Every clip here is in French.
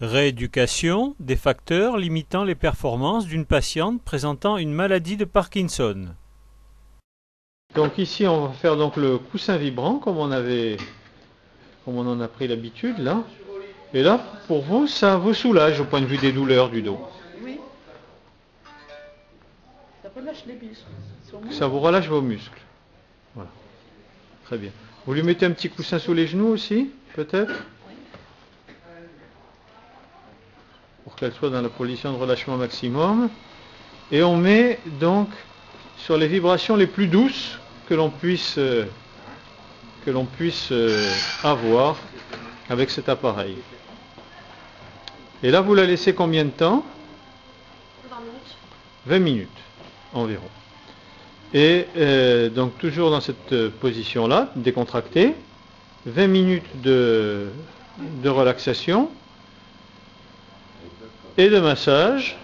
Rééducation des facteurs limitant les performances d'une patiente présentant une maladie de Parkinson. Donc ici on va faire donc le coussin vibrant comme on en a pris l'habitude là. Et là pour vous ça vous soulage au point de vue des douleurs du dos. Oui. Ça relâche les muscles. Ça vous relâche vos muscles. Voilà. Très bien. Vous lui mettez un petit coussin sous les genoux aussi, peut-être? Pour qu'elle soit dans la position de relâchement maximum. Et on met donc sur les vibrations les plus douces que l'on puisse avoir avec cet appareil. Et là, vous la laissez combien de temps? 20 minutes. 20 minutes environ. Et donc toujours dans cette position-là, décontractée, 20 minutes de relaxation et de massage.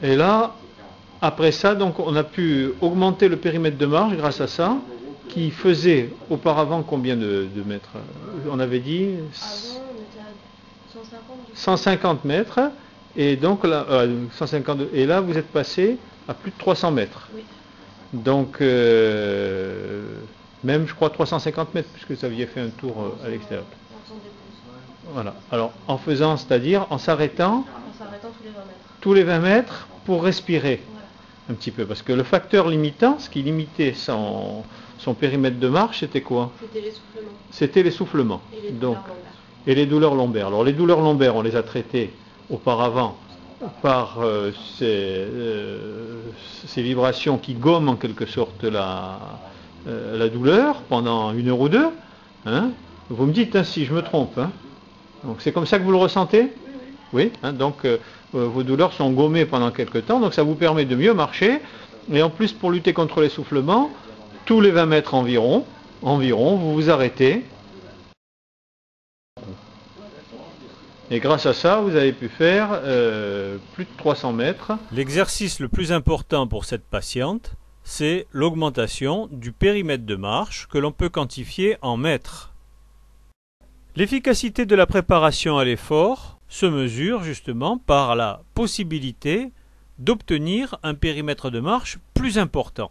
Et là, après ça, donc on a pu augmenter le périmètre de marche grâce à ça, qui faisait auparavant combien de mètres? On avait dit Avant, on était à 150 mètres. Et donc là, 150, et là, vous êtes passé à plus de 300 mètres. Oui. Donc, même je crois 350 mètres, puisque vous aviez fait un tour à l'extérieur. Voilà. Alors, en faisant, c'est-à-dire en s'arrêtant tous les 20 mètres pour respirer un petit peu. Parce que le facteur limitant, ce qui limitait son périmètre de marche, c'était quoi? C'était l'essoufflement. C'était l'essoufflement. Et les douleurs lombaires. Alors, les douleurs lombaires, on les a traitées auparavant par ces vibrations qui gomment en quelque sorte la douleur pendant 1 heure ou 2. Hein. Vous me dites hein, si je me trompe. Hein. Donc c'est comme ça que vous le ressentez? Oui. Hein, donc vos douleurs sont gommées pendant quelques temps, donc ça vous permet de mieux marcher. Et en plus pour lutter contre l'essoufflement, tous les 20 mètres environ, vous vous arrêtez. Et grâce à ça, vous avez pu faire plus de 300 mètres. L'exercice le plus important pour cette patiente, c'est l'augmentation du périmètre de marche que l'on peut quantifier en mètres. L'efficacité de la préparation à l'effort se mesure justement par la possibilité d'obtenir un périmètre de marche plus important.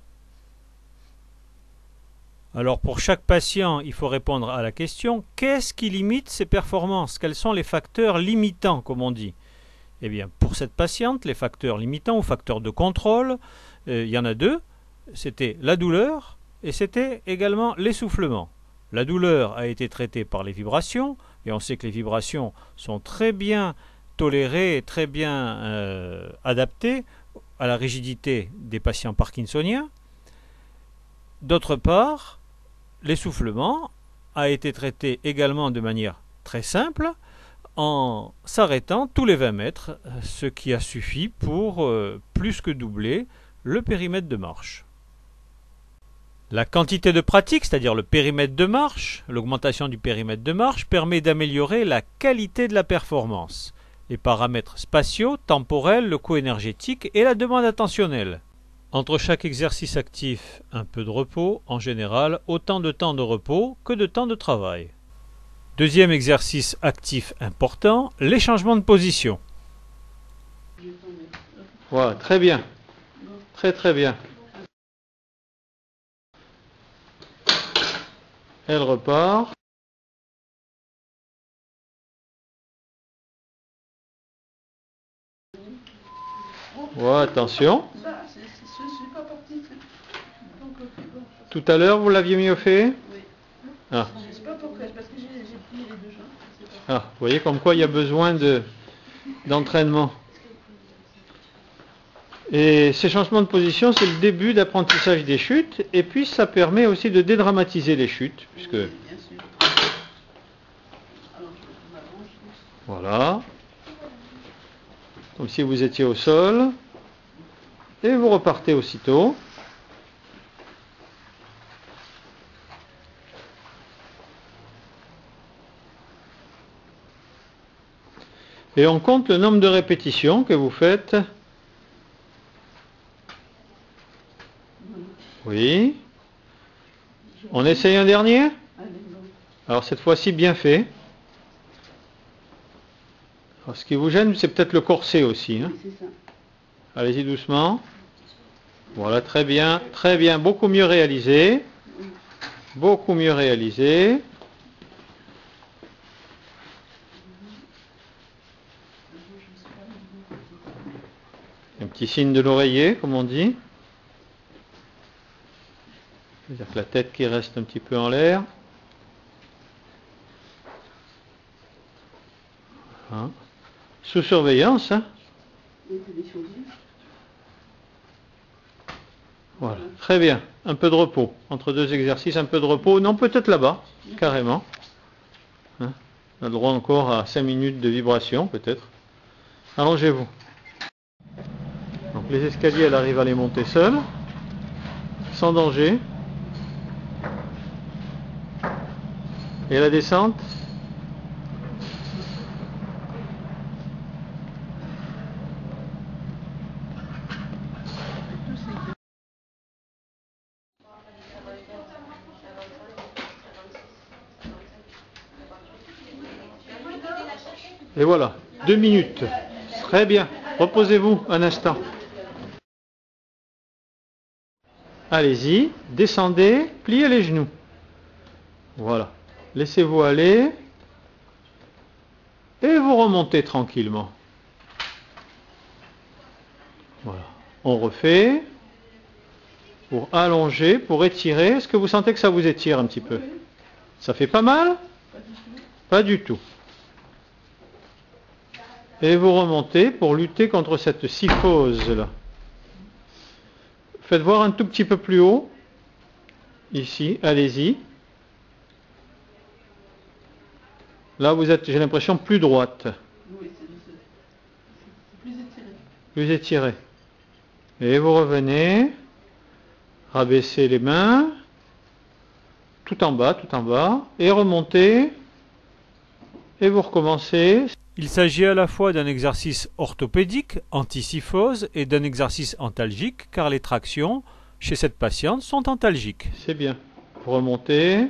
Alors pour chaque patient, il faut répondre à la question « Qu'est-ce qui limite ses performances? Quels sont les facteurs limitants ?» comme on dit. Eh bien, pour cette patiente, les facteurs limitants ou facteurs de contrôle, il y en a 2. C'était la douleur et c'était également l'essoufflement. La douleur a été traitée par les vibrations, et on sait que les vibrations sont très bien tolérées et très bien adaptées à la rigidité des patients parkinsoniens. D'autre part, l'essoufflement a été traité également de manière très simple en s'arrêtant tous les 20 mètres, ce qui a suffi pour plus que doubler le périmètre de marche. La quantité de pratique, c'est-à-dire le périmètre de marche, l'augmentation du périmètre de marche, permet d'améliorer la qualité de la performance, les paramètres spatiaux, temporels, le coût énergétique et la demande attentionnelle. Entre chaque exercice actif, un peu de repos, en général, autant de temps de repos que de temps de travail. Deuxième exercice actif important, les changements de position. Voilà, très bien. Très très bien. Elle repart. Voilà, attention. Tout à l'heure, vous l'aviez mieux fait? Oui. Ah. Je ne sais pas pourquoi, parce que j'ai plié les 2 jambes. Ah, vous voyez comme quoi il y a besoin d'entraînement. Et ces changements de position, c'est le début d'apprentissage des chutes, et puis ça permet aussi de dédramatiser les chutes, puisque... Oui, bien sûr. Voilà. Comme si vous étiez au sol. Et vous repartez aussitôt. Et on compte le nombre de répétitions que vous faites. Oui. On essaye un dernier? Alors cette fois-ci bien fait. Alors, ce qui vous gêne, c'est peut-être le corset aussi. Hein. C'est ça. Allez-y doucement. Voilà, très bien, beaucoup mieux réalisé. Beaucoup mieux réalisé. Un petit signe de l'oreiller, comme on dit. C'est-à-dire que la tête qui reste un petit peu en l'air. Hein. Sous surveillance. Hein. Voilà, très bien. Un peu de repos. Entre deux exercices, un peu de repos. Non, peut-être là-bas, carrément. Hein. On a le droit encore à 5 minutes de vibration, peut-être. Allongez-vous. Donc les escaliers, elle arrive à les monter seule, sans danger. Et la descente? Et voilà, 2 minutes. Très bien. Reposez-vous un instant. Allez-y, descendez, pliez les genoux. Voilà. Laissez-vous aller. Et vous remontez tranquillement. Voilà. On refait. Pour allonger, pour étirer. Est-ce que vous sentez que ça vous étire un petit peu? Ça fait pas mal? Pas du tout. Et vous remontez pour lutter contre cette psychose là. Faites voir un tout petit peu plus haut. Ici, allez-y. Là, vous êtes, j'ai l'impression, plus droite. Oui, c'est plus étiré. Plus étiré. Et vous revenez. Rabaissez les mains. Tout en bas. Et remontez. Et vous recommencez. Il s'agit à la fois d'un exercice orthopédique, antisyphose, et d'un exercice antalgique, car les tractions, chez cette patiente, sont antalgiques. C'est bien. Vous remontez.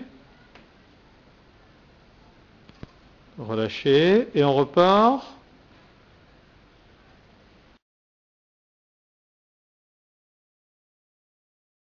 Relâchez. Et on repart.